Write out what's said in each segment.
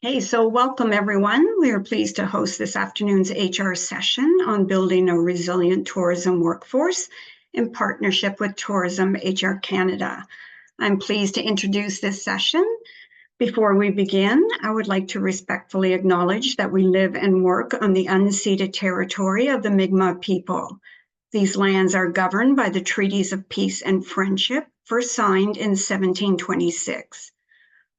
Hey, so welcome everyone. We are pleased to host this afternoon's HR session on building a resilient tourism workforce in partnership with Tourism HR Canada. I'm pleased to introduce this session. Before we begin, I would like to respectfully acknowledge that we live and work on the unceded territory of the Mi'kmaq people. These lands are governed by the Treaties of Peace and Friendship, first signed in 1726.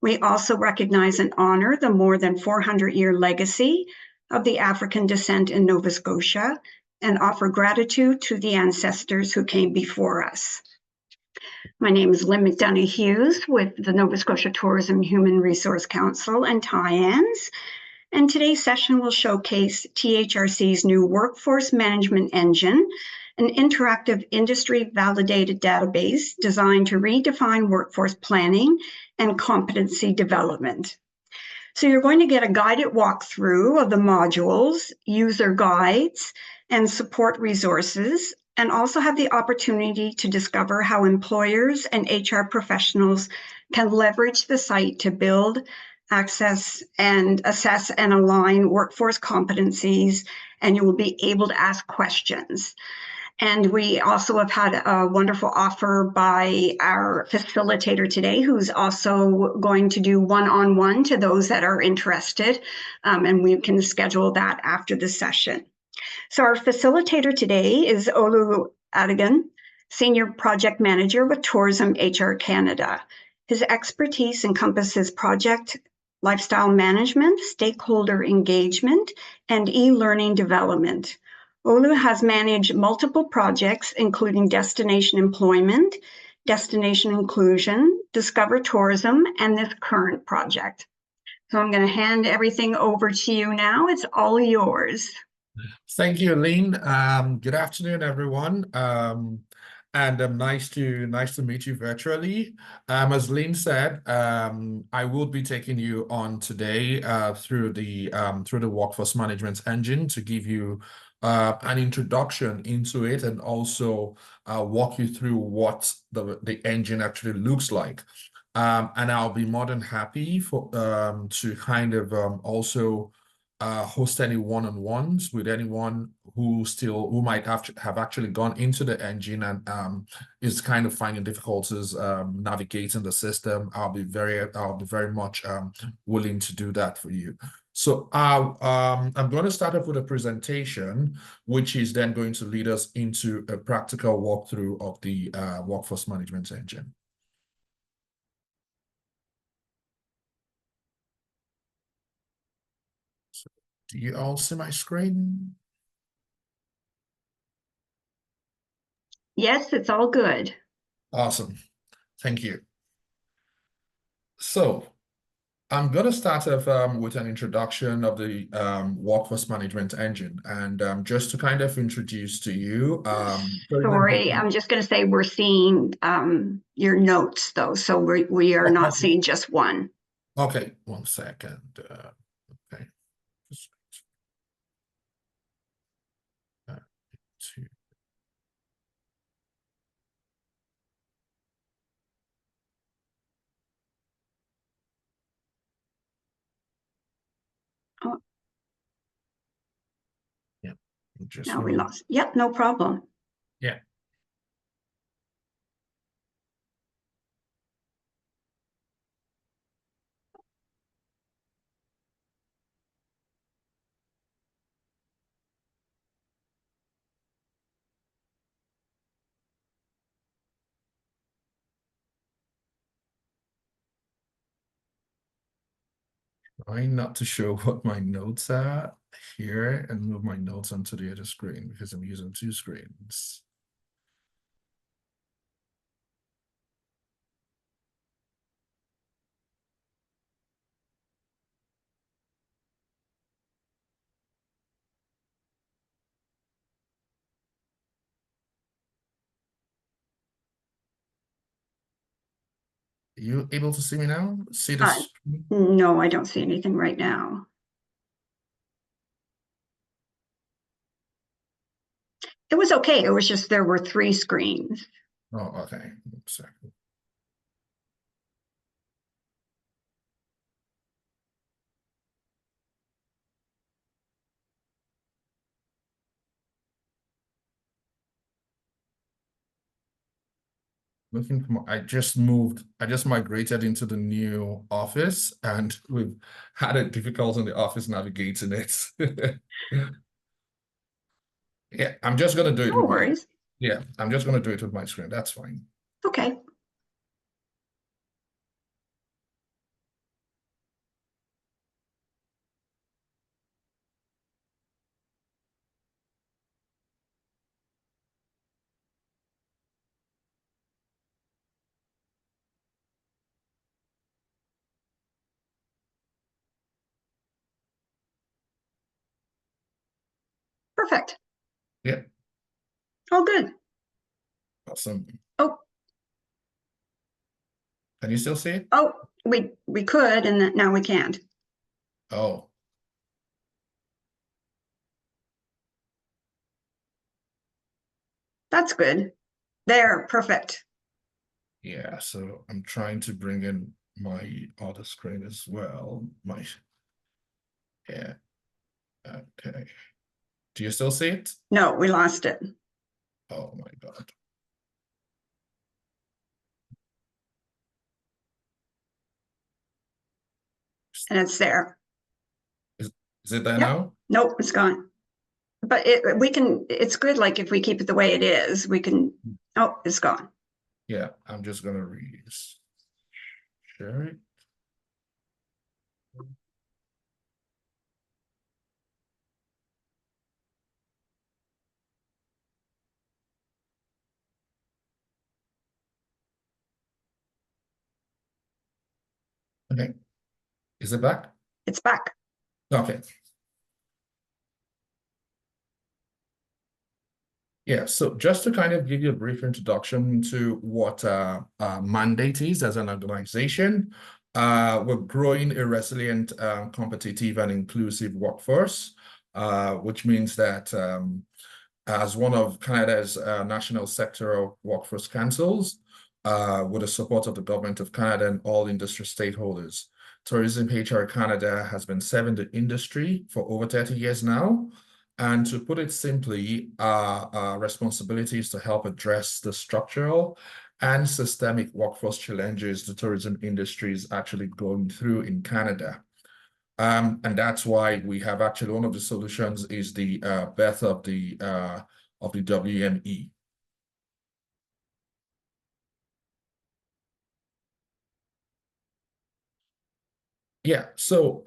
We also recognize and honor the more than 400-year legacy of the African descent in Nova Scotia and offer gratitude to the ancestors who came before us. My name is Lynn McDonough-Hughes with the Nova Scotia Tourism Human Resource Council and TIANS, and today's session will showcase THRC's new workforce management engine, an interactive industry-validated database designed to redefine workforce planning and competency development. So you're going to get a guided walkthrough of the modules, user guides, and support resources, and also have the opportunity to discover how employers and HR professionals can leverage the site to build, access, and assess and align workforce competencies, and you will be able to ask questions. And we also have had a wonderful offer by our facilitator today, who's also going to do one-on-one to those that are interested, and we can schedule that after the session. So our facilitator today is Olu Adigan, Senior Project Manager with Tourism HR Canada. His expertise encompasses project lifestyle management, stakeholder engagement, and e-learning development. Olu has managed multiple projects, including destination employment, destination inclusion, discover tourism, and this current project. So I'm going to hand everything over to you now. It's all yours. Thank you, Lynn. Good afternoon, everyone. And nice to meet you virtually. As Lynn said, I will be taking you on today through the workforce management engine to give you an introduction into it and also walk you through what the engine actually looks like. And I'll be more than happy for to kind of also host any one-on-ones with anyone who might have actually gone into the engine and is kind of finding difficulties navigating the system. I'll be very much willing to do that for you. So I'm going to start off with a presentation, which is then going to lead us into a practical walkthrough of the workforce management engine. So, do you all see my screen? Yes, it's all good. Awesome. Thank you. So I'm going to start off with an introduction of the workforce management engine. And just to kind of introduce to you. Sorry, I'm just going to say we're seeing your notes, though. So we are not seeing just one. Okay, 1 second. Okay. Two. Oh. Yeah. Now we lost. Yep, no problem. Yeah. Trying not to show what my notes are here and move my notes onto the other screen because I'm using 2 screens. Are you able to see me now? See this? No, I don't see anything right now. It was okay. It was just there were 3 screens. Oh, okay. 1 second. looking for, I just migrated into the new office, and we've had a difficult in the office navigating it. Yeah, I'm just gonna do it No with my, worries. yeah, I'm just gonna do it with my screen. That's fine. Okay. Perfect. Yeah, Oh, good. awesome. Oh, Can you still see it? oh, we could, and now we can't. Oh, That's good. There, perfect. yeah. So I'm trying to bring in my other screen as well. Yeah. Okay. Do you still see it? No, we lost it. Oh my God. And it's there. Is, is it there Yep. now? Nope, it's gone. But it's good, like if we keep it the way it is, we can, oh, it's gone. Yeah, I'm just gonna share it. Okay. Is it back? It's back. Okay. Yeah, so just to kind of give you a brief introduction to what Mandate is as an organization, we're growing a resilient, competitive, and inclusive workforce, which means that as one of Canada's national sectoral workforce councils, with the support of the Government of Canada and all industry stakeholders. Tourism HR Canada has been serving the industry for over 30 years now. And to put it simply, our responsibility is to help address the structural and systemic workforce challenges the tourism industry is actually going through in Canada. And that's why we have actually one of the solutions is the birth of the WME. Yeah, so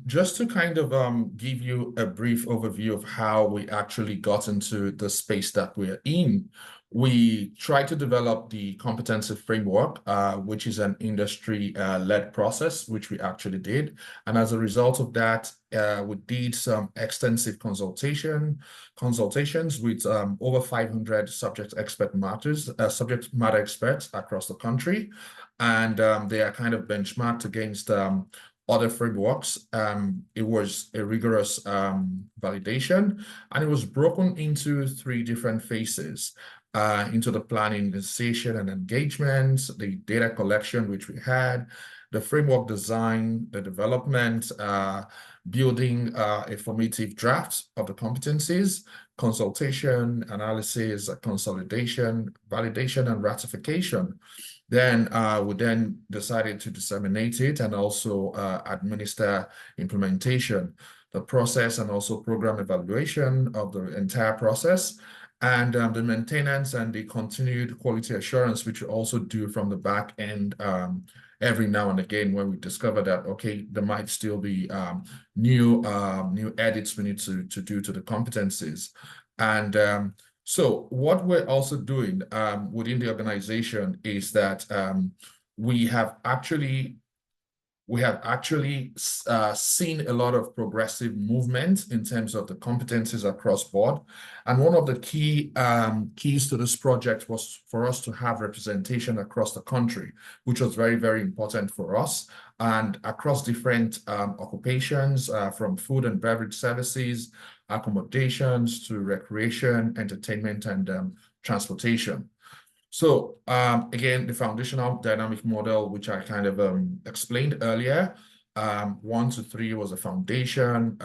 just to kind of give you a brief overview of how we actually got into the space that we're in, we tried to develop the competency framework, which is an industry-led process, which we actually did. And as a result of that, we did some extensive consultations with over 500 subject matter experts across the country. And they are kind of benchmarked against other frameworks. It was a rigorous validation, and it was broken into 3 different phases. Into the planning, decision, and engagement, the data collection, which we had, the framework design, the development, building a formative draft of the competencies, consultation, analysis, consolidation, validation, and ratification. Then we then decided to disseminate it and also administer implementation, the process, and also program evaluation of the entire process, and the maintenance and the continued quality assurance, which we also do from the back end every now and again when we discover that, okay, there might still be new edits we need to do to the competencies. And so what we're also doing within the organization is that we have actually seen a lot of progressive movement in terms of the competencies across board. And one of the keys to this project was for us to have representation across the country, which was very, very important for us, and across different occupations, from food and beverage services, accommodations, to recreation, entertainment, and transportation. So again, the foundational dynamic model, which I kind of explained earlier, 1 to 3 was a foundation.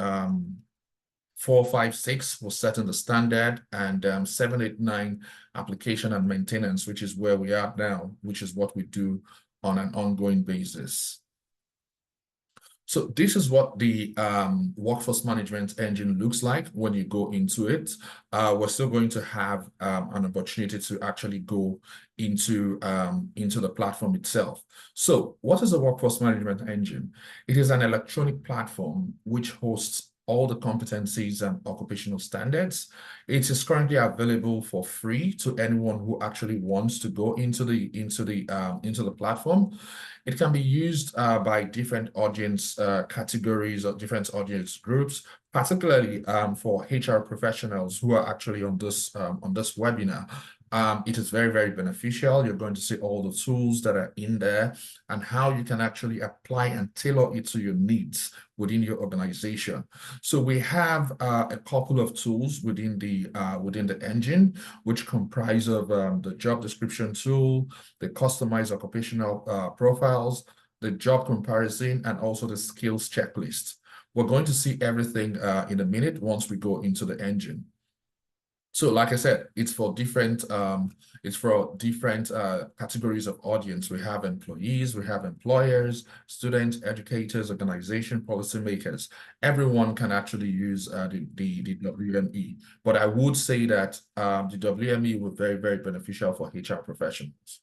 4, 5, 6 was setting the standard, and 7, 8, 9 application and maintenance, which is where we are now, which is what we do on an ongoing basis. So this is what the workforce management engine looks like when you go into it. We're still going to have an opportunity to actually go into the platform itself. So what is a workforce management engine? It is an electronic platform which hosts all the competencies and occupational standards. It is currently available for free to anyone who actually wants to go into the platform. It can be used by different audience categories or different audience groups, particularly for HR professionals who are actually on this webinar. It is very, very beneficial. You're going to see all the tools that are in there and how you can actually apply and tailor it to your needs within your organization. So we have a couple of tools within the engine, which comprise of the job description tool, the customized occupational profiles, the job comparison, and also the skills checklist. We're going to see everything in a minute once we go into the engine. So like I said, it's for different categories of audience. We have employees, we have employers, students, educators, organization, policymakers. Everyone can actually use the WME. But I would say that the WME was very, very beneficial for HR professionals.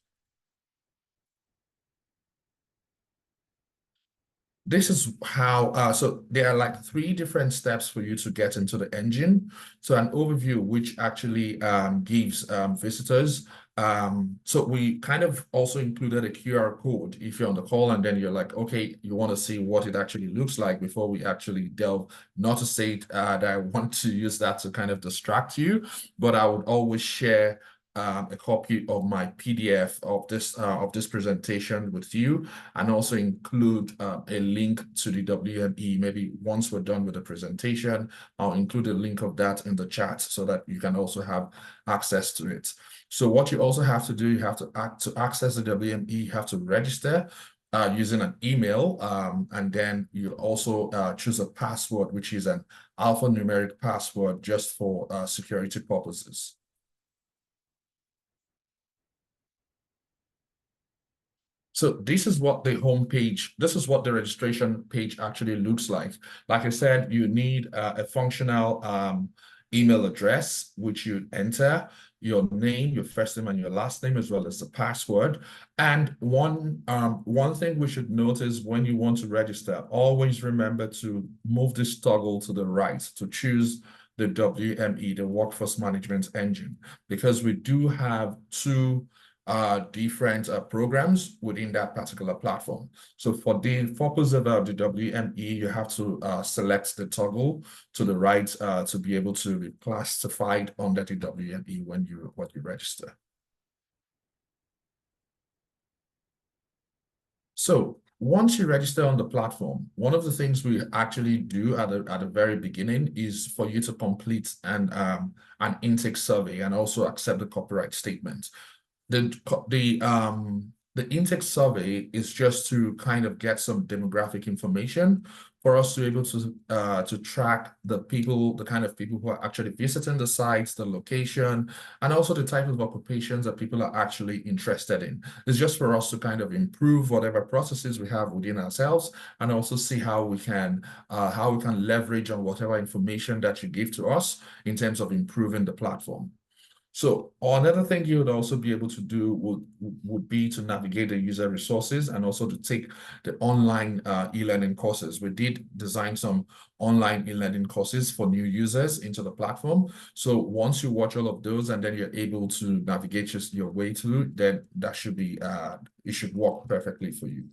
This is how, so there are like 3 different steps for you to get into the engine. So an overview, which actually gives visitors. So we kind of also included a QR code if you're on the call and then you're like, okay, you want to see what it actually looks like before we actually delve. Not to say that I want to use that to kind of distract you, but I would always share a copy of my PDF of this presentation with you, and also include a link to the WME. Maybe once we're done with the presentation, I'll include a link of that in the chat so that you can also have access to it. So what you also have to do, you have to access the WME, you have to register using an email, and then you also choose a password, which is an alphanumeric password just for security purposes. So this is what the registration page actually looks like. Like I said, you need a functional email address, which you enter your name, your first name and your last name, as well as the password. And one thing we should notice when you want to register, always remember to move this toggle to the right to choose the WME, the Workforce Management Engine, because we do have 2 different programs within that particular platform. So for the purpose of the WME, you have to select the toggle to the right to be able to be classified under the WME when you register. So once you register on the platform, one of the things we actually do at the very beginning is for you to complete an intake survey and also accept the copyright statement. The intake survey is just to kind of get some demographic information for us to be able to track the kind of people who are actually visiting the sites, the location, and also the type of occupations that people are actually interested in. It's just for us to kind of improve whatever processes we have within ourselves, and also see how we can leverage on whatever information that you give to us in terms of improving the platform. So another thing you would also be able to do would be to navigate the user resources and also to take the online e-learning courses. We did design some online e-learning courses for new users into the platform. So once you watch all of those and then you're able to navigate just your way through, then that should be it should work perfectly for you.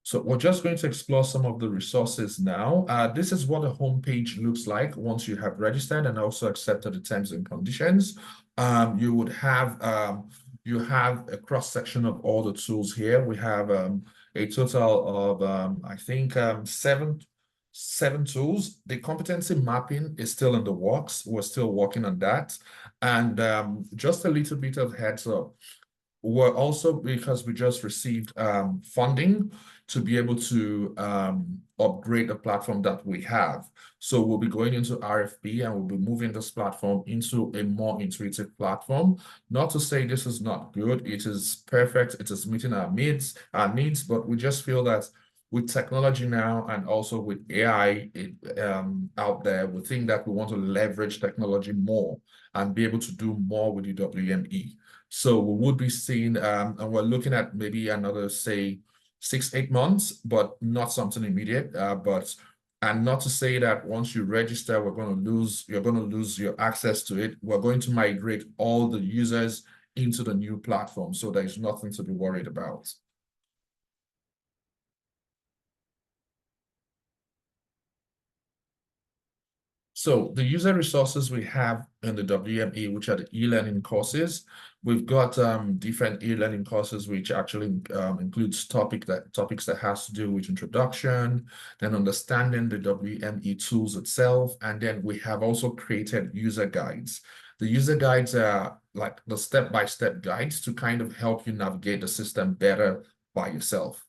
So we're just going to explore some of the resources now. This is what the homepage looks like once you have registered and also accepted the terms and conditions. You would have a cross-section of all the tools here. We have a total of I think seven tools. The competency mapping is still in the works. We're still working on that. And just a little bit of heads up. We're also, because we just received funding, to be able to upgrade the platform that we have. So we'll be going into RFP and we'll be moving this platform into a more intuitive platform. Not to say this is not good, it is perfect, it is meeting our needs, but we just feel that with technology now and also with AI out there, we think that we want to leverage technology more and be able to do more with the WME. So we would be seeing, and we're looking at maybe another, say, 6, 8 months, but not something immediate. And not to say that once you register, you're going to lose your access to it. We're going to migrate all the users into the new platform, so there's nothing to be worried about. So the user resources we have in the WME, which are the e-learning courses, we've got different e-learning courses, which actually includes topics that has to do with introduction, then understanding the WME tools itself, and then we have also created user guides. The user guides are like the step-by-step guides to kind of help you navigate the system better by yourself.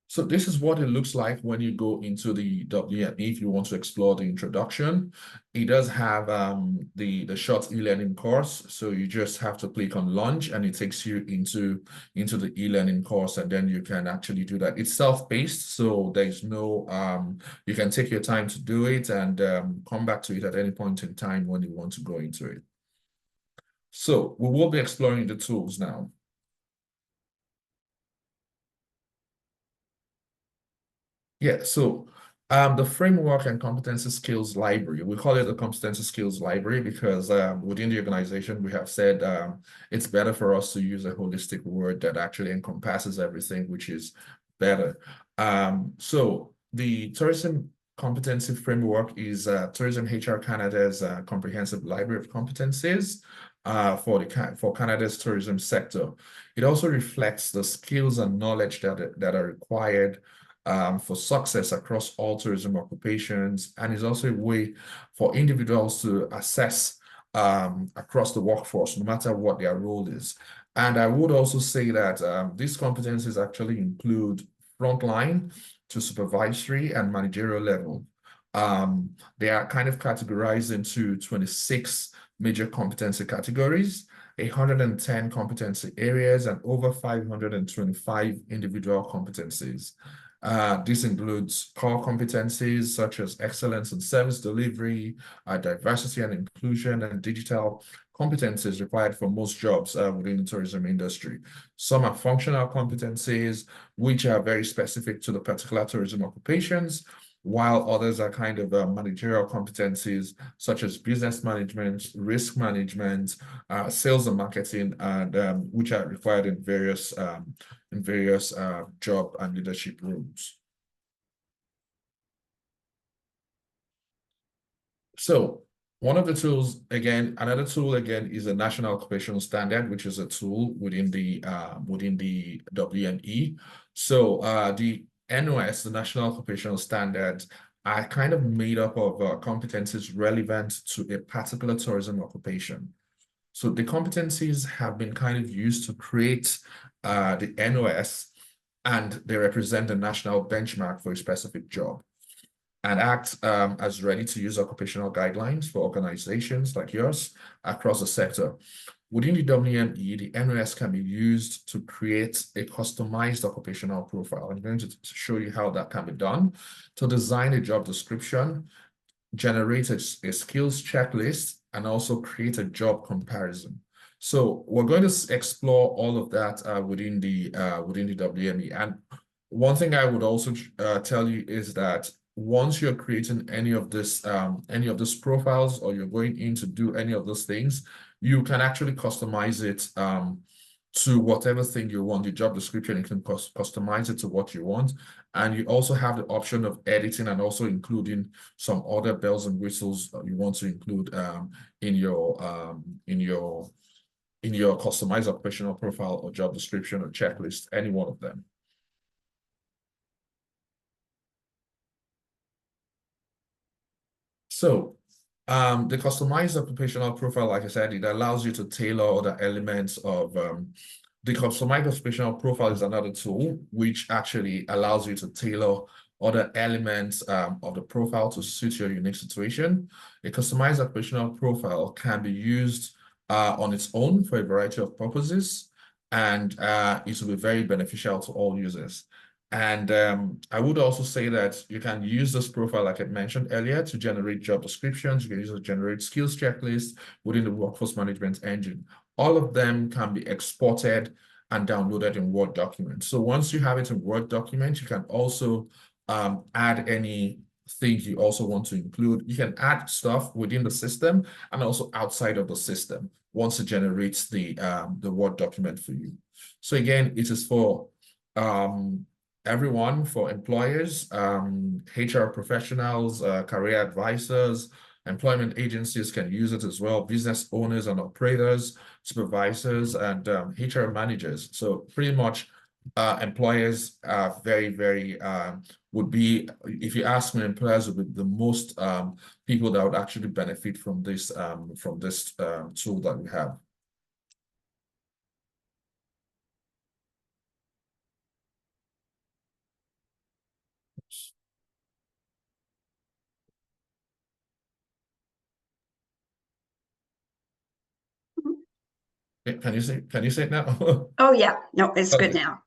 So this is what it looks like when you go into the WME if you want to explore the introduction. It does have the short e-learning course. So you just have to click on launch and it takes you into the e-learning course, and then you can actually do that. It's self-paced, so there's no, you can take your time to do it and come back to it at any point in time when you want to go into it. So we will be exploring the tools now. Yeah, so the framework and competency skills library, we call it the competency skills library because within the organization, we have said it's better for us to use a holistic word that actually encompasses everything, which is better. So the tourism competency framework is Tourism HR Canada's comprehensive library of competencies for Canada's tourism sector. It also reflects the skills and knowledge that are required for success across all tourism occupations, and is also a way for individuals to assess across the workforce, no matter what their role is. And I would also say that these competencies actually include frontline to supervisory and managerial level. They are kind of categorized into 26 major competency categories, 110 competency areas, and over 525 individual competencies. This includes core competencies such as excellence in service delivery, diversity and inclusion, and digital competencies required for most jobs within the tourism industry. Some are functional competencies, which are very specific to the particular tourism occupations, while others are kind of managerial competencies such as business management, risk management, sales and marketing, and which are required in various job and leadership roles. So one of the tools, another tool is a national occupational standard, which is a tool within the WME. So the NOS, the National Occupational Standards, are kind of made up of competencies relevant to a particular tourism occupation. So the competencies have been kind of used to create the NOS, and they represent the national benchmark for a specific job and act as ready-to-use occupational guidelines for organizations like yours across the sector. Within the WME, the NOS can be used to create a customized occupational profile. I'm going to show you how that can be done. To design a job description, generate a skills checklist, and also create a job comparison. So we're going to explore all of that within the WME. And one thing I would also tell you is that once you're creating any of these profiles, or you're going in to do any of those things, you can actually customize it to whatever thing you want. The job description, you can customize it to what you want. And you also have the option of editing and also including some other bells and whistles you want to include in your customized occupational profile or job description or checklist, any one of them. So the customized occupational profile, like I said, it allows you to tailor other elements of The customized occupational profile is another tool which actually allows you to tailor other elements of the profile to suit your unique situation. A customized occupational profile can be used on its own for a variety of purposes, and it will be very beneficial to all users. And I would also say that you can use this profile, like I mentioned earlier, to generate job descriptions. You can use it to generate skills checklists within the workforce management engine. All of them can be exported and downloaded in Word documents. So once you have it in Word document, you can also add any things you also want to include. You can add stuff within the system and also outside of the system once it generates the Word document for you. So again, it is for everyone, for employers, HR professionals, career advisors, employment agencies can use it as well, business owners and operators, supervisors, and HR managers. So pretty much employers are very would be, if you ask me, employers would be the most people that would actually benefit from this tool that we have. Can you say it now? Oh, yeah. No, it's good Okay. now.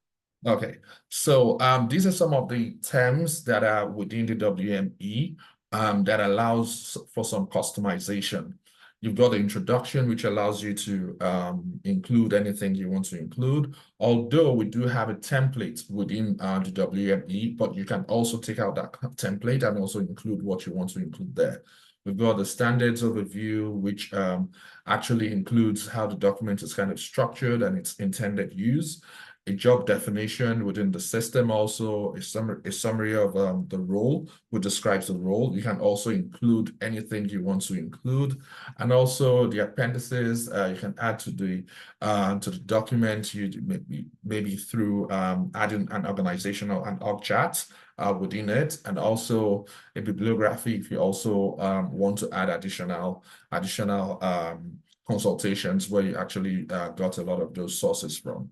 Okay, so these are some of the terms that are within the WME that allows for some customization. You've got the introduction, which allows you to include anything you want to include. Although we do have a template within the WME, but you can also take out that template and also include what you want to include there. We've got the standards overview, which actually includes how the document is kind of structured and its intended use. A job definition within the system, also a summary of the role, which describes the role. You can also include anything you want to include, and also the appendices you can add to the document. You maybe through adding an organizational and org chart within it, and also a bibliography if you also want to add additional consultations where you actually got a lot of those sources from.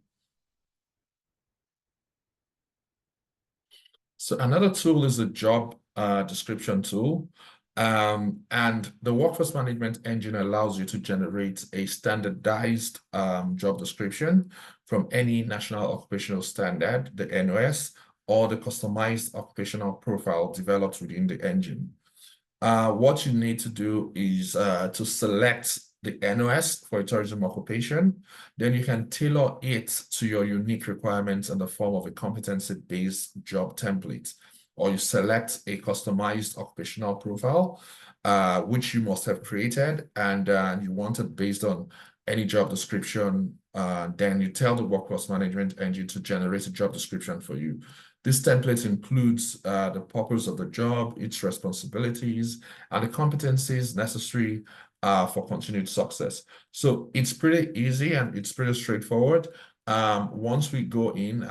So another tool is a job description tool. And the workforce management engine allows you to generate a standardized job description from any national occupational standard, the NOS, or the customized occupational profile developed within the engine. What you need to do is to select the NOS for a tourism occupation. Then you can tailor it to your unique requirements in the form of a competency-based job template, or you select a customized occupational profile, which you must have created, and you want it based on any job description. Then you tell the workforce management engine to generate a job description for you. This template includes the purpose of the job, its responsibilities, and the competencies necessary for continued success. So it's pretty easy and it's pretty straightforward. Once we go in,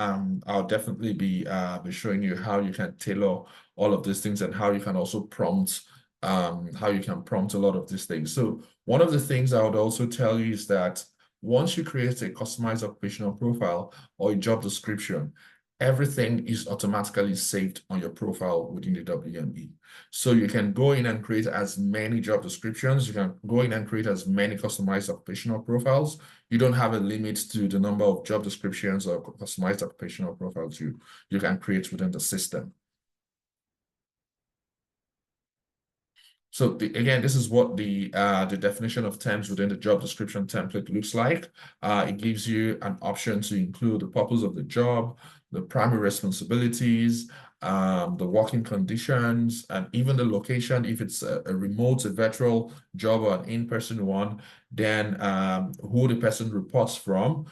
I'll definitely be showing you how you can tailor all of these things and how you can also prompt a lot of these things. So one of the things I would also tell you is that once you create a customized occupational profile or a job description, everything is automatically saved on your profile within the WME. So you can go in and create as many job descriptions. You can go in and create as many customized occupational profiles. You don't have a limit to the number of job descriptions or customized occupational profiles you can create within the system. So again, this is what the definition of terms within the job description template looks like. It gives you an option to include the purpose of the job, the primary responsibilities, the working conditions, and even the location. If it's a remote, a virtual job or an in-person one, then who the person reports from,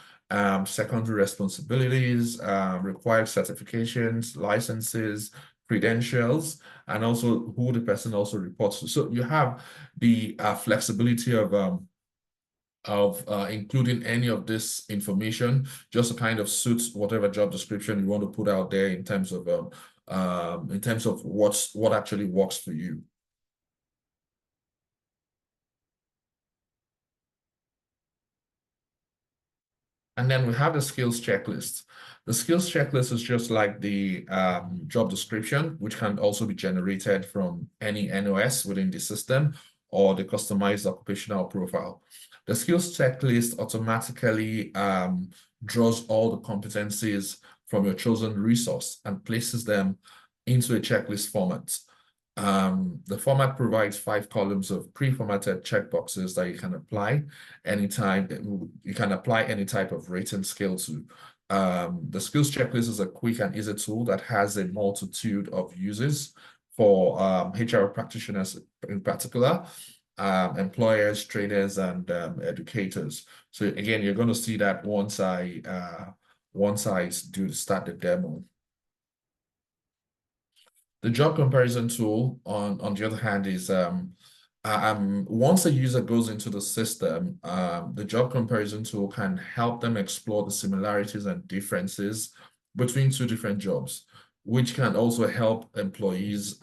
secondary responsibilities, required certifications, licenses, credentials, and also who the person also reports to. So you have the flexibility of including any of this information just to kind of suit whatever job description you want to put out there in terms of what actually works for you. And then we have the skills checklist. The skills checklist is just like the job description, which can also be generated from any NOS within the system or the customized occupational profile. The skills checklist automatically draws all the competencies from your chosen resource and places them into a checklist format. The format provides 5 columns of pre-formatted checkboxes that you can apply anytime. You can apply any type of rating scale to. The skills checklist is a quick and easy tool that has a multitude of uses for HR practitioners in particular, employers, trainers, and educators. So again, you're going to see that once I start the demo. The job comparison tool, on the other hand, is once a user goes into the system, the job comparison tool can help them explore the similarities and differences between 2 different jobs, which can also help employees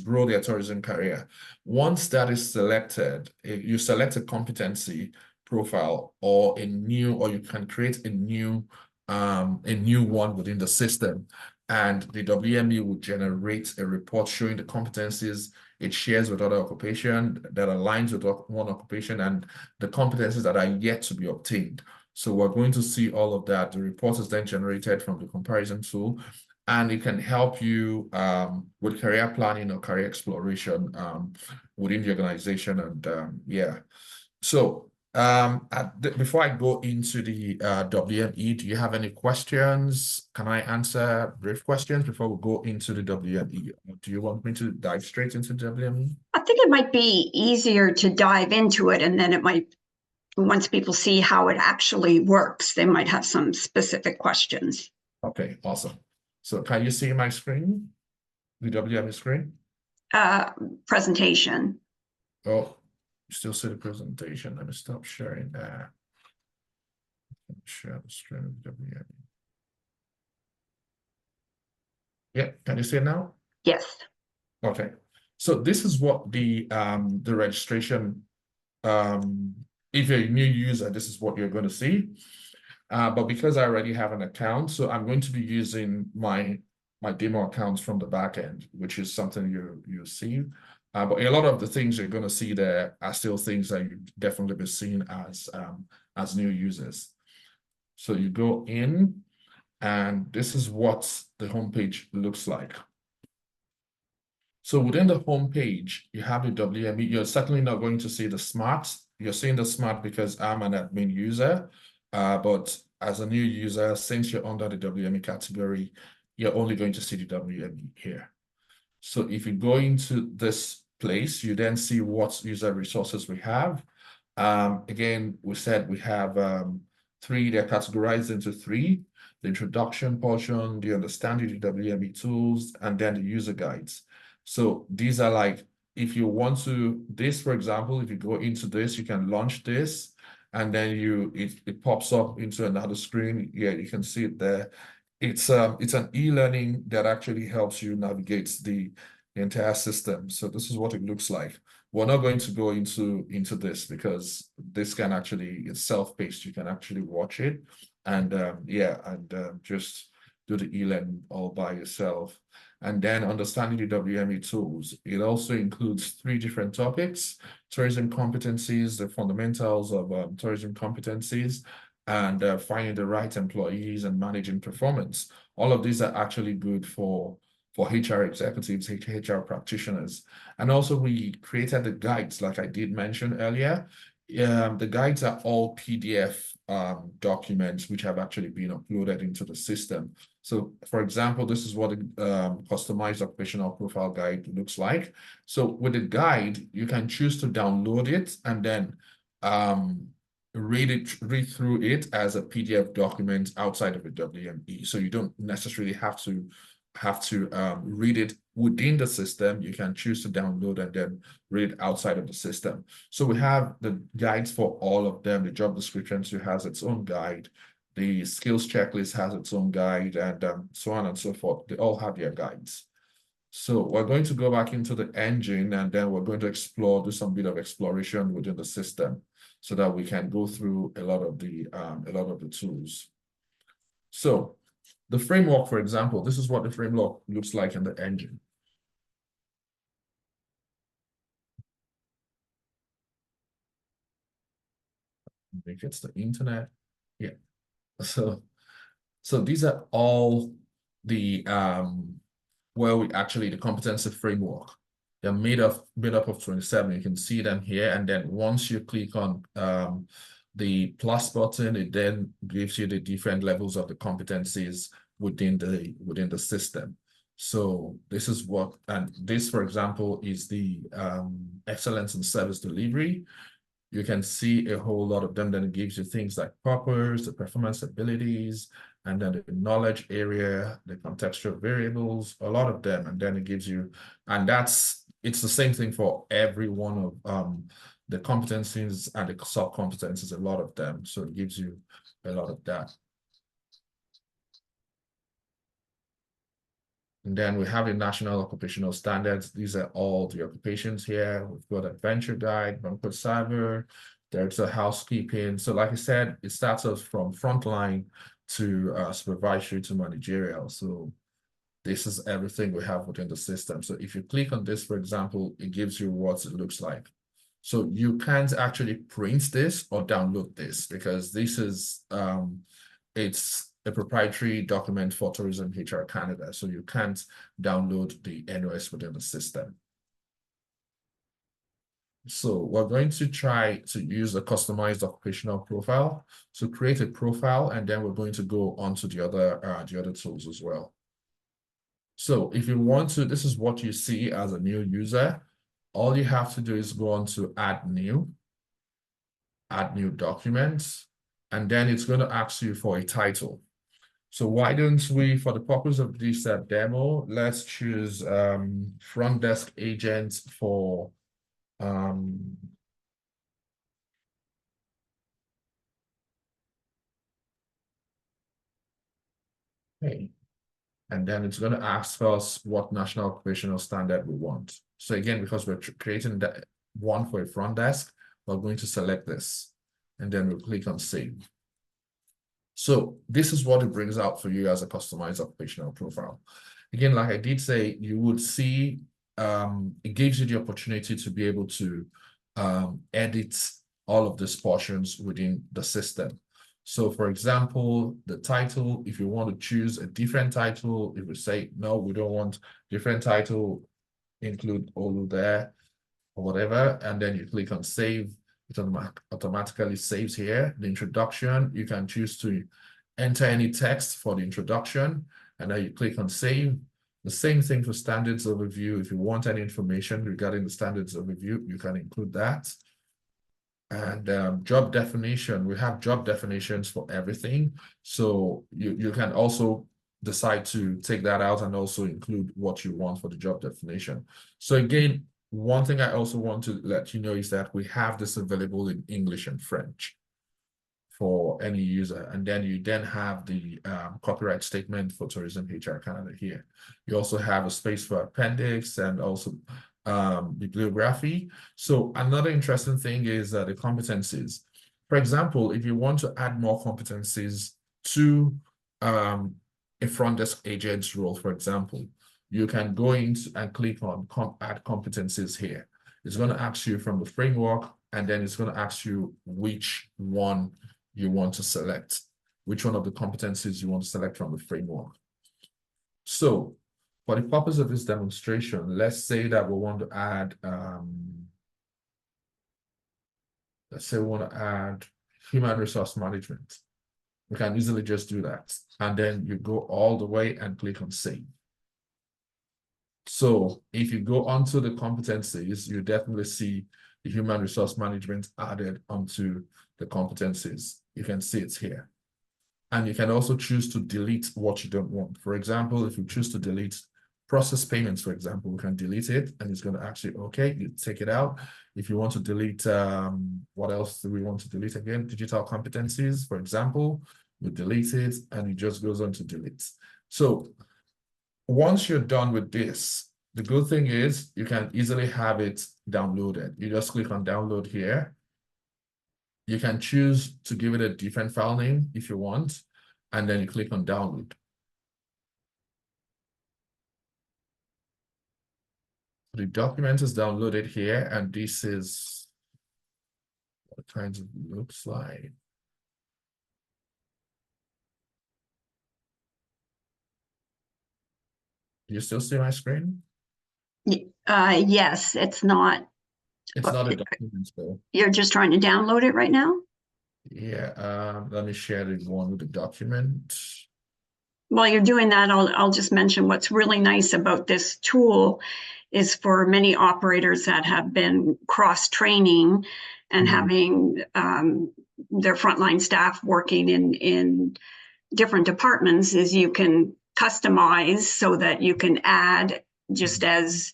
grow their tourism career. Once that is selected, if you select a competency profile or you can create a new one within the system, and the WME will generate a report showing the competencies it shares with other occupation that aligns with one occupation and the competencies that are yet to be obtained. So we're going to see all of that. The report is then generated from the comparison tool, and it can help you with career planning or career exploration within the organization. And yeah, so before I go into the WME, do you have any questions? Can I answer brief questions before we go into the WME? Do you want me to dive straight into WME? I think it might be easier to dive into it, and then it might, once people see how it actually works, they might have some specific questions. Okay, awesome. So can you see my screen, the WME screen? Presentation. Oh, you still see the presentation. Let me stop sharing that. Share the screen of WME. Yeah, can you see it now? Yes. Okay. So this is what the registration, if you're a new user, this is what you're going to see. But because I already have an account, so I'm going to be using my demo accounts from the back end, which is something you see. But a lot of the things you're going to see there are still things that you definitely be seeing as new users. So you go in, and this is what the homepage looks like. So within the homepage, you have the WME. You're certainly not going to see the smart. You're seeing the smart because I'm an admin user. But as a new user, since you're under the WME category, you're only going to see the WME here. So if you go into this place, you then see what user resources we have. Again, we said we have 3, they're categorized into 3: the introduction portion, the understanding the WME tools, and then the user guides. So these are like, if you want to, this, for example, if you go into this, you can launch this, and then it pops up into another screen. Yeah, you can see it there. It's an e-learning that actually helps you navigate the entire system. So this is what it looks like. We're not going to go into this because this can actually, it's self-paced. You can actually watch it and just do the e-learning all by yourself. And then understanding the WME tools. It also includes 3 different topics: tourism competencies, the fundamentals of tourism competencies, and finding the right employees and managing performance. All of these are actually good for HR executives, HR practitioners. And also we created the guides, like I did mention earlier. The guides are all PDF documents which have actually been uploaded into the system. So for example, this is what a customized occupational profile guide looks like. So with the guide, you can choose to download it and then read through it as a PDF document outside of a WME. So you don't necessarily have to read it within the system. You can choose to download and then read it outside of the system. So we have the guides for all of them. The job description has its own guide. The skills checklist has its own guide, and so on and so forth. They all have their guides. So we're going to go back into the engine, and then we're going to do some bit of exploration within the system. so that we can go through a lot of the tools. So the framework, for example, this is what the framework looks like in the engine. If it's the internet, yeah. So these are all the the competency framework. They're made up of 27. You can see them here, and then once you click on the plus button, it then gives you the different levels of the competencies within the system. So this is what, and this, for example, is the excellence in service delivery. You can see a whole lot of them. Then it gives you things like purpose, the performance abilities, and then the knowledge area, the contextual variables, a lot of them. And then it gives you, and it's the same thing for every one of the competencies and the sub-competencies, a lot of them. So it gives you a lot of that. And then we have the national occupational standards. These are all the occupations here. We've got adventure guide, bunker server, there's a housekeeping. So like I said, it starts us from frontline to supervisory to managerial. So this is everything we have within the system. So if you click on this, for example, it gives you what it looks like. So you can't actually print this or download this because this is, it's a proprietary document for Tourism HR Canada. So you can't download the NOS within the system. So we're going to try to use a customized occupational profile. So create a profile, and then we're going to go on to the other tools as well. So if you want to, this is what you see as a new user. All you have to do is go on to add new documents, and then it's going to ask you for a title. So why don't we, for the purpose of this demo, let's choose front desk agent for hey. And then it's going to ask us what national occupational standard we want. So again, because we're creating that one for a front desk, we're going to select this, and then we'll click on save. So this is what it brings out for you as a customized occupational profile. Again, like I did say, you would see it gives you the opportunity to be able to edit all of these portions within the system. So for example, the title, if you want to choose a different title, if we say, no, we don't want different title, include Olu there or whatever, and then you click on save, it automatically saves here. The introduction, you can choose to enter any text for the introduction, and then you click on save. The same thing for standards overview. If you want any information regarding the standards overview, you can include that. And job definition, we have job definitions for everything. So you can also decide to take that out and also include what you want for the job definition. So again, one thing I also want to let you know is that we have this available in English and French for any user. And then you have the copyright statement for Tourism HR Canada here. You also have a space for appendix and also bibliography. So another interesting thing is the competencies. For example, if you want to add more competencies to a front desk agent's role, for example, you can go in and click on add competencies here. It's going to ask you from the framework, and then it's going to ask you which one you want to select, which one of the competencies you want to select from the framework. So for the purpose of this demonstration, let's say that we want to add, let's say we want to add human resource management. We can easily just do that. And then you go all the way and click on save. So if you go onto the competencies, you definitely see the human resource management added onto the competencies. You can see it's here. And you can also choose to delete what you don't want. For example, if you choose to delete process payments, for example, we can delete it, and it's going to actually, okay, you take it out. If you want to delete, what else do we want to delete again? Digital competencies, for example, you delete it, and it just goes on to delete. So once you're done with this, the good thing is you can easily have it downloaded. You just click on download here. You can choose to give it a different file name if you want, and then you click on download. The document is downloaded here, and this is what it kind of looks like. Do you still see my screen? Yes, it's not. It's not a document though. You're just trying to download it right now? Yeah, let me share the one with the document. While you're doing that, I'll just mention what's really nice about this tool is for many operators that have been cross-training and having their frontline staff working in different departments is you can customize so that you can add, just as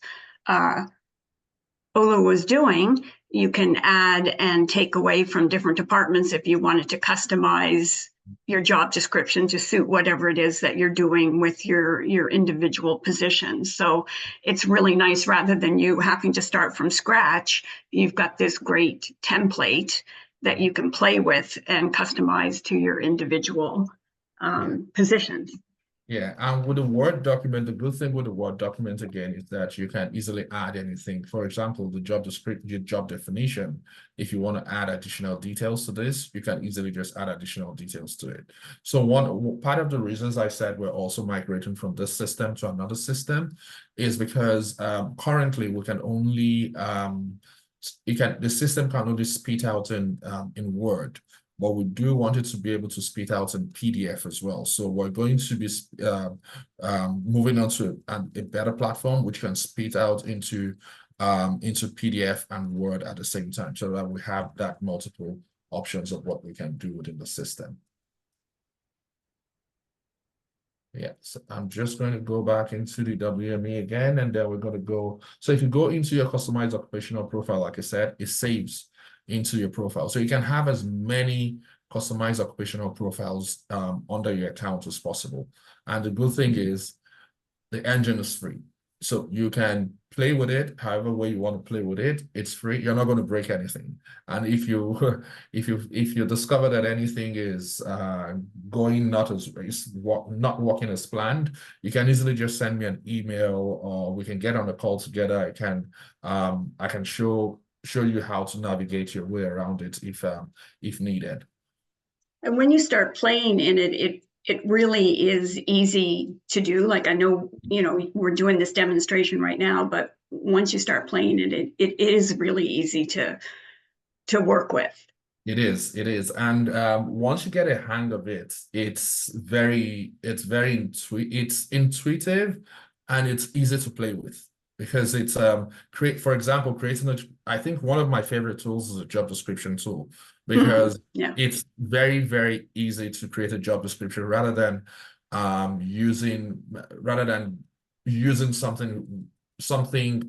Ola was doing, you can add and take away from different departments if you wanted to customize your job description to suit whatever it is that you're doing with your individual position. So it's really nice, rather than you having to start from scratch, you've got this great template that you can play with and customize to your individual positions. Yeah, and with the Word document, the good thing with the Word document again is that you can easily add anything. For example, the job description, your job definition. If you want to add additional details to this, you can easily just add additional details to it. So one part of the reasons I said we're also migrating from this system to another system is because currently we can only the system can only spit out in Word, but we do want it to be able to spit out in PDF as well. So we're going to be moving on to a better platform which can spit out into PDF and Word at the same time, so that we have that multiple options of what we can do within the system. Yeah, so I'm just going to go back into the WME again, and then we're going to go. So if you go into your customized occupational profile, like I said, it saves into your profile. So you can have as many customized occupational profiles under your account as possible. And the good thing is the engine is free. So you can play with it however way you want to play with it. It's free. You're not going to break anything. And if you if you discover that anything is going not working as planned, you can easily just send me an email, or we can get on a call together. I can show you how to navigate your way around it if needed. And when you start playing in it, it really is easy to do. Like, I know, we're doing this demonstration right now, but once you start playing it is really easy to work with. It is. And once you get a hang of it, it's intuitive, and it's easy to play with, because it's for example, I think one of my favorite tools is a job description tool, because it's very, very easy to create a job description rather than using something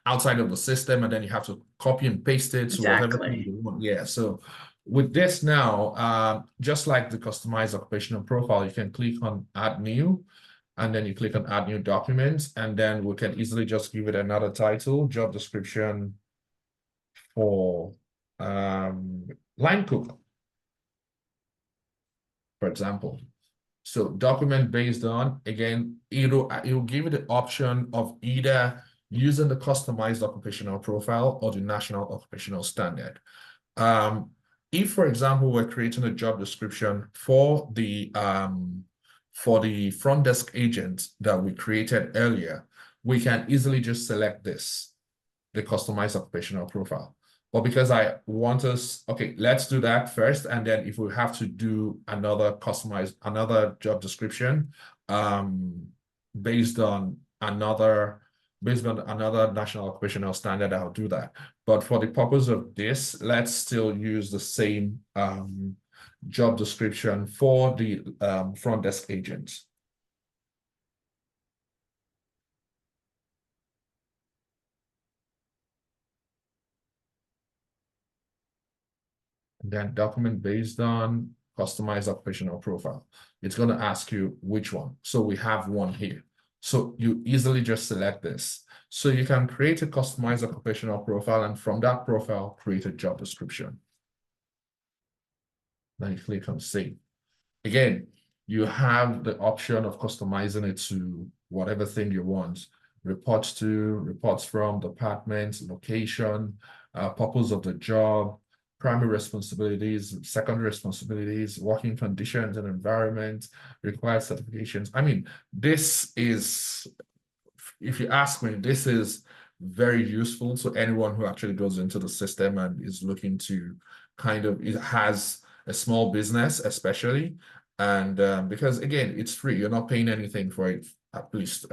outside of the system, and then you have to copy and paste it to whatever thing you want. Yeah, so with this now, just like the customized occupational profile, you can click on add new, and then you click on add new document, and then we can easily just give it another title, job description for line cook, for example. So document based on, again, it'll give you the option of either using the customized occupational profile or the national occupational standard. If, for example, we're creating a job description for the front desk agent that we created earlier, we can easily just select the customized occupational profile. But because I want us, okay, let's do that first. And then if we have to do another job description based on another national occupational standard, I'll do that. But for the purpose of this, let's still use the same job description for the front desk agents. Then document based on customized occupational profile. It's going to ask you which one. So we have one here. So you easily just select this. So you can create a customized occupational profile, and from that profile, create a job description. Then you click on save. Again, you have the option of customizing it to whatever thing you want. Reports to, reports from, departments, location, purpose of the job, primary responsibilities, secondary responsibilities, working conditions and environment, required certifications. I mean, this is, if you ask me, this is very useful to anyone who actually goes into the system and is looking to kind of, it has a small business, especially. And because again, it's free, you're not paying anything for it, at least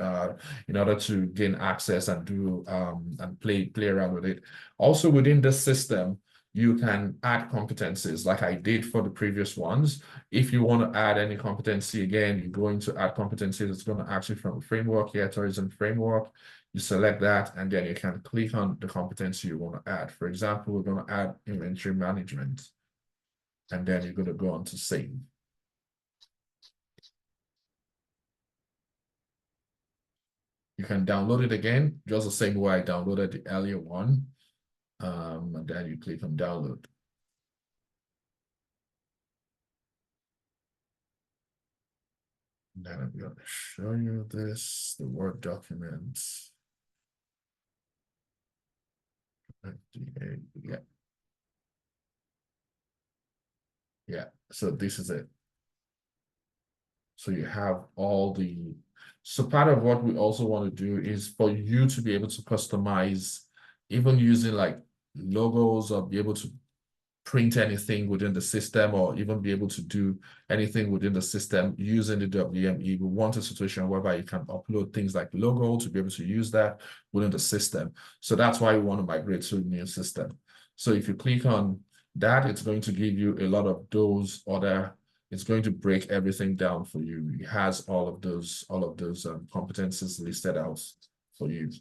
in order to gain access and do and play around with it. Also within the system, you can add competencies like I did for the previous ones. If you want to add any competency, again, you're going to add competencies. It's going to ask you from a framework here, tourism framework. You select that, and then you can click on the competency you want to add. For example, we're going to add inventory management, and then you're going to go on to save. You can download it again, just the same way I downloaded the earlier one. And then you click on download. Then I'm going to show you this, the Word document. Yeah. Yeah, so this is it. So you have all the, so part of what we also want to do is for you to be able to customize, even using like logos, or be able to print anything within the system, or even be able to do anything within the system using the WME. We want a situation whereby you can upload things like logo to be able to use that within the system. So that's why we want to migrate to a new system. So if you click on that, it's going to give you a lot of those other, it's going to break everything down for you. It has all of those competencies listed out for you.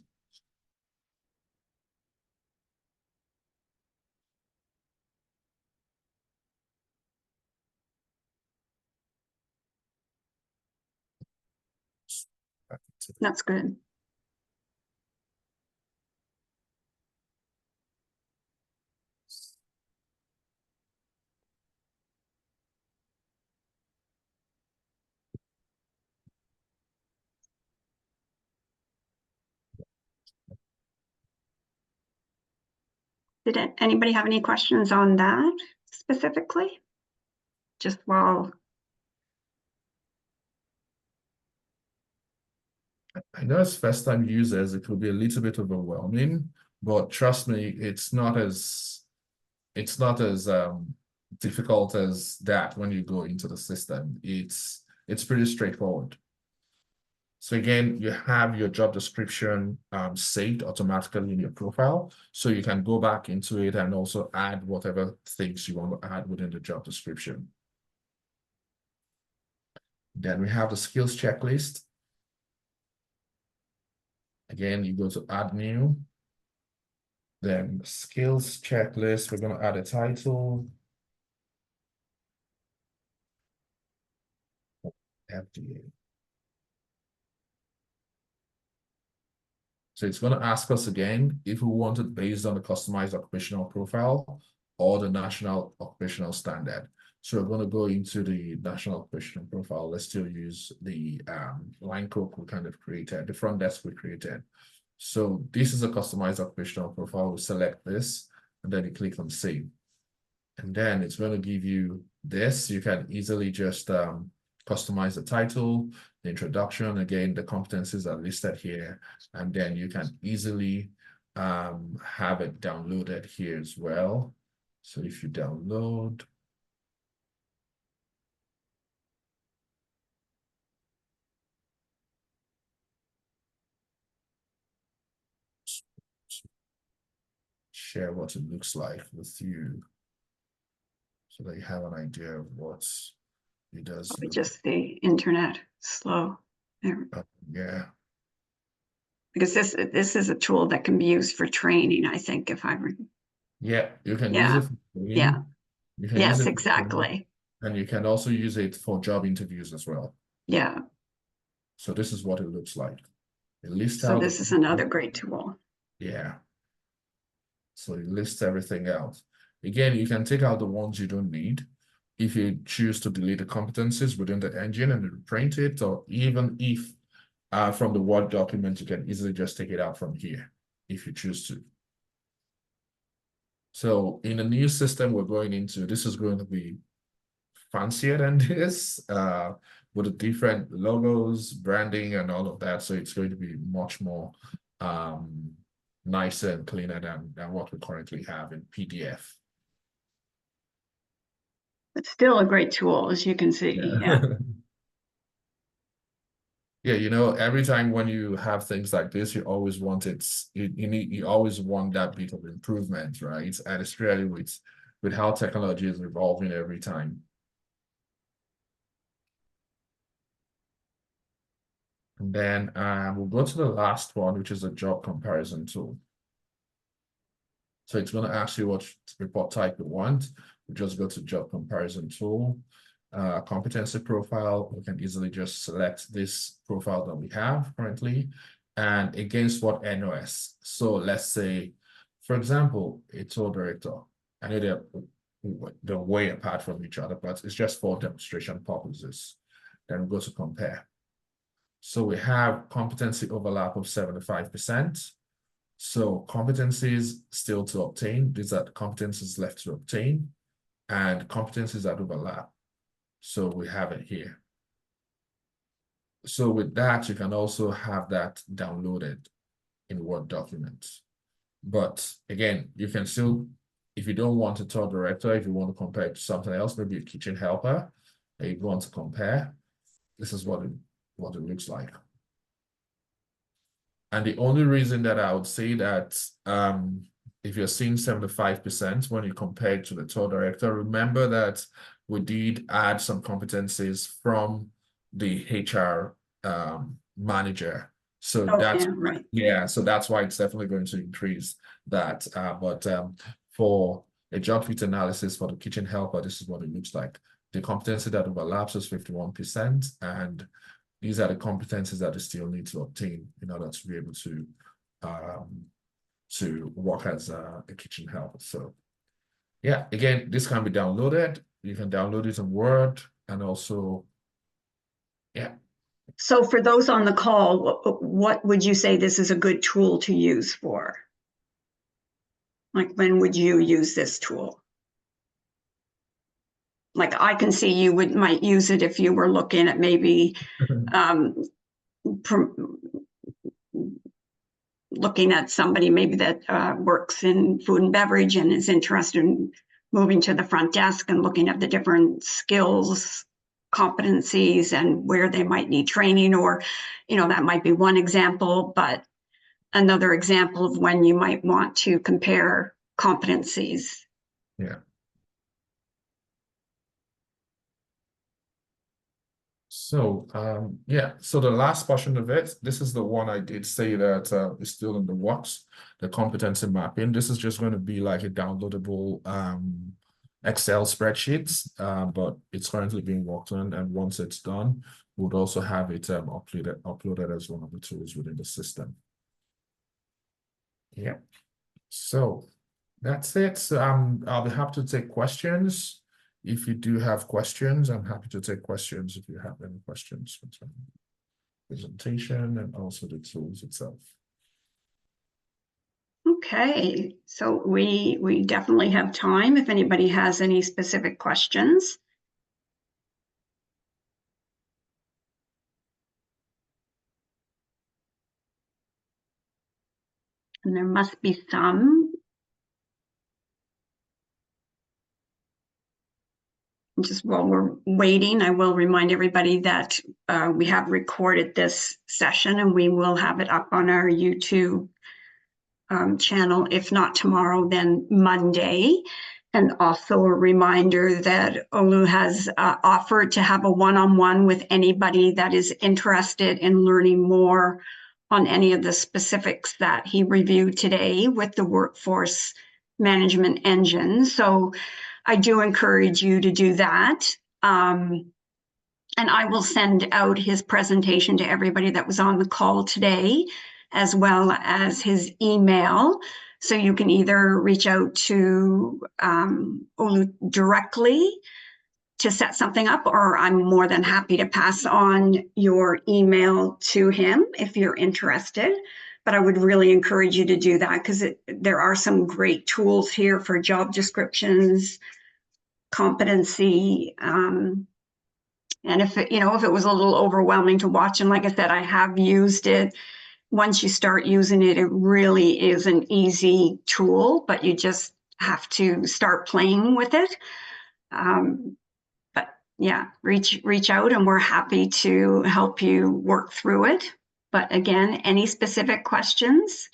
That's good. Did anybody have any questions on that specifically? Just while. I know as first-time users, it could be a little bit overwhelming, but trust me, it's not as difficult as that when you go into the system. It's pretty straightforward. So again, you have your job description saved automatically in your profile, so you can go back into it and also add whatever things you want to add within the job description. Then we have the skills checklist. Again, you go to add new. Then skills checklist, we're going to add a title. FDA. So it's going to ask us again if we want it based on the customized occupational profile or the national occupational standard. So we're going to go into the national occupational profile. Let's still use the line code we kind of created, the front desk we created. So this is a customized occupational profile. We select this, and then you click on save. And then it's going to give you this. You can easily just customize the title, the introduction. Again, the competencies are listed here, and then you can easily have it downloaded here as well. So if you download, share what it looks like with you so that you have an idea of what it does. Just the internet slow there. Yeah. Because this is a tool that can be used for training, I think, if I Yeah, you can use it for training. Yeah. You can Yes, use it exactly. and you can also use it for job interviews as well. Yeah. So this is what it looks like. It lists So out. this is another great tool. Yeah. So it lists everything out. Again, you can take out the ones you don't need. if you choose to delete the competencies within the engine and reprint it, or even if from the Word document, you can easily just take it out from here if you choose to. So in the new system we're going into, this is going to be fancier than this, with the different logos, branding, and all of that. So it's going to be much more nicer and cleaner than what we currently have in PDF. It's still a great tool, as you can see. Yeah. Yeah, you know, every time when you have things like this, you always want you always want that bit of improvement, right? And it's really with how technology is evolving every time. And then we'll go to the last one, which is a job comparison tool. So it's going to ask you what report type you want. We just go to job comparison tool, competency profile. We can easily just select this profile that we have currently and against what NOS. So let's say, for example, a tour director. I know they're way apart from each other, but it's just for demonstration purposes. Then we go to compare. So we have competency overlap of 75%. So competencies still to obtain. These are the competencies left to obtain and competencies that overlap. So we have it here. So with that, you can also have that downloaded in Word documents. But again, you can still, if you don't want a tour director, if you want to compare it to something else, maybe a kitchen helper, and you want to compare, this is what it looks like. And the only reason that I would say that if you're seeing 75% when you compare it to the tour director, remember that we did add some competencies from the HR manager. So that's right. Yeah, so that's why it's definitely going to increase that. But for a job fit analysis for the kitchen helper, this is what it looks like. The competency that overlaps is 51%, and these are the competencies that you still need to obtain in order to be able to work as a kitchen helper. So yeah, again, this can be downloaded. You can download it in Word, and also, yeah. So for those on the call, what would you say this is a good tool to use for? Like, when would you use this tool? Like, I can see you might use it if you were looking at maybe looking at somebody maybe that works in food and beverage and is interested in moving to the front desk and looking at the different skills, competencies, and where they might need training, or, that might be one example, but another example of when you might want to compare competencies. Yeah. So yeah, so the last portion of it, this is the one I did say that is still in the works, the competency mapping. This is just going to be like a downloadable Excel spreadsheet, but it's currently being worked on, and once it's done, we'll also have it uploaded as one of the tools within the system. Yeah, so that's it. So I'll be happy to take questions. If you do have questions, I'm happy to take questions if you have any questions concerning the presentation and also the tools itself. Okay, so we definitely have time if anybody has any specific questions. And there must be some. Just while we're waiting, I will remind everybody that we have recorded this session and we will have it up on our YouTube channel, if not tomorrow, then Monday. And also a reminder that Olu has offered to have a one-on-one with anybody that is interested in learning more on any of the specifics that he reviewed today with the workforce management engine. So I do encourage you to do that. And I will send out his presentation to everybody that was on the call today, as well as his email. So you can either reach out to Olu directly to set something up, or I'm more than happy to pass on your email to him if you're interested. But I would really encourage you to do that, because there are some great tools here for job descriptions, competency, and if it was a little overwhelming to watch, and like I said, I have used it. Once you start using it, it really is an easy tool, but you just have to start playing with it. But yeah, reach out, and we're happy to help you work through it. But again, any specific questions?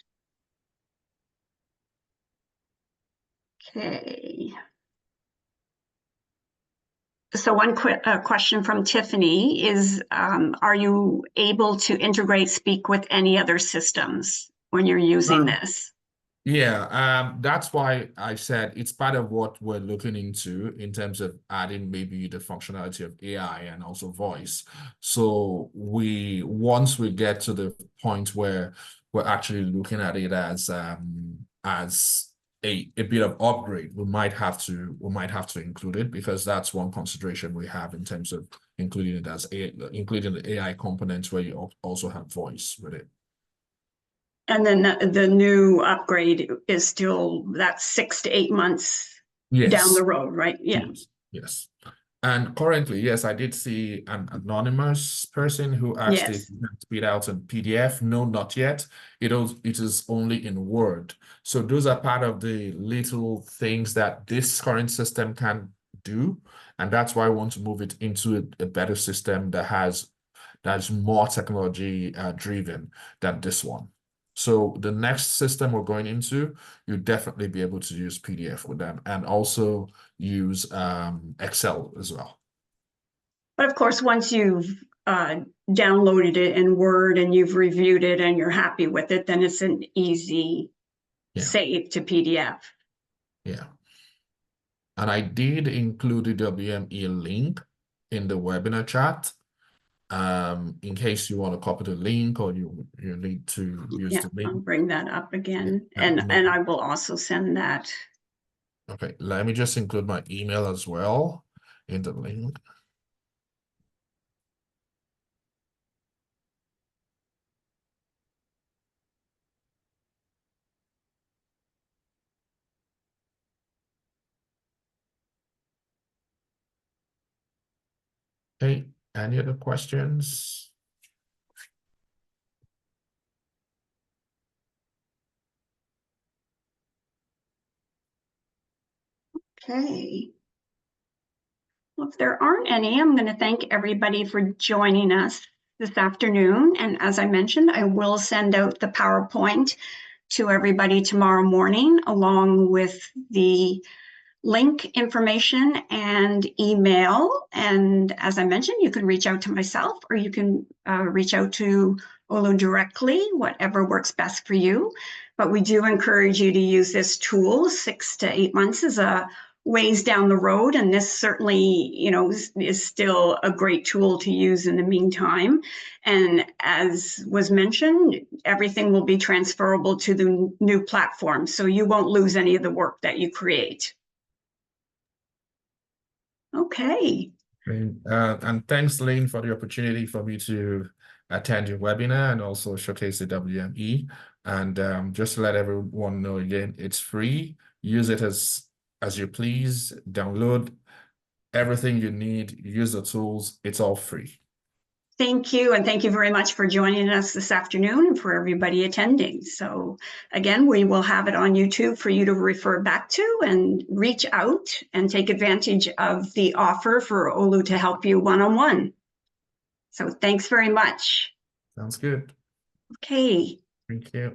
Okay. So one question from Tiffany is, are you able to integrate Speak with any other systems when you're using this? Yeah, that's why I said it's part of what we're looking into in terms of adding maybe the functionality of AI and also voice. So once we get to the point where we're actually looking at it as a bit of upgrade, we might have to include it, because that's one consideration we have in terms of including it as including the AI components where you also have voice with it. And then the new upgrade is still that 6 to 8 months down the road, right? Yeah. Yes. And currently, yes, I did see an anonymous person who asked if Yes. you can spit out in PDF. No, not yet. It is only in Word. So those are part of the little things that this current system can do. And that's why I want to move it into a better system that's more technology driven than this one. So the next system we're going into, you'll definitely be able to use PDF with them, and also use Excel as well. But of course, once you've downloaded it in Word and you've reviewed it and you're happy with it, then it's an easy save to PDF. Yeah. And I did include the WME link in the webinar chat. In case you want to copy the link, or you need to use the link. I'll bring that up again. Yeah, And I will also send that. Okay, let me just include my email as well in the link. Okay, any other questions? Okay. Well, if there aren't any, I'm going to thank everybody for joining us this afternoon. And as I mentioned, I will send out the PowerPoint to everybody tomorrow morning, along with the link information and email. And as I mentioned, you can reach out to myself, or you can reach out to Olu directly, whatever works best for you. But we do encourage you to use this tool. 6 to 8 months is a ways down the road, and this certainly, is still a great tool to use in the meantime. And as was mentioned, everything will be transferable to the new platform, so you won't lose any of the work that you create. Okay. And thanks, Lynn, for the opportunity for me to attend your webinar and also showcase the WME. And just to let everyone know again, it's free. Use it as you please. Download everything you need. Use the tools. It's all free. Thank you. And thank you very much for joining us this afternoon, and for everybody attending. So again, we will have it on YouTube for you to refer back to, and reach out and take advantage of the offer for Olu to help you one-on-one. So thanks very much. Sounds good. Okay. Thank you.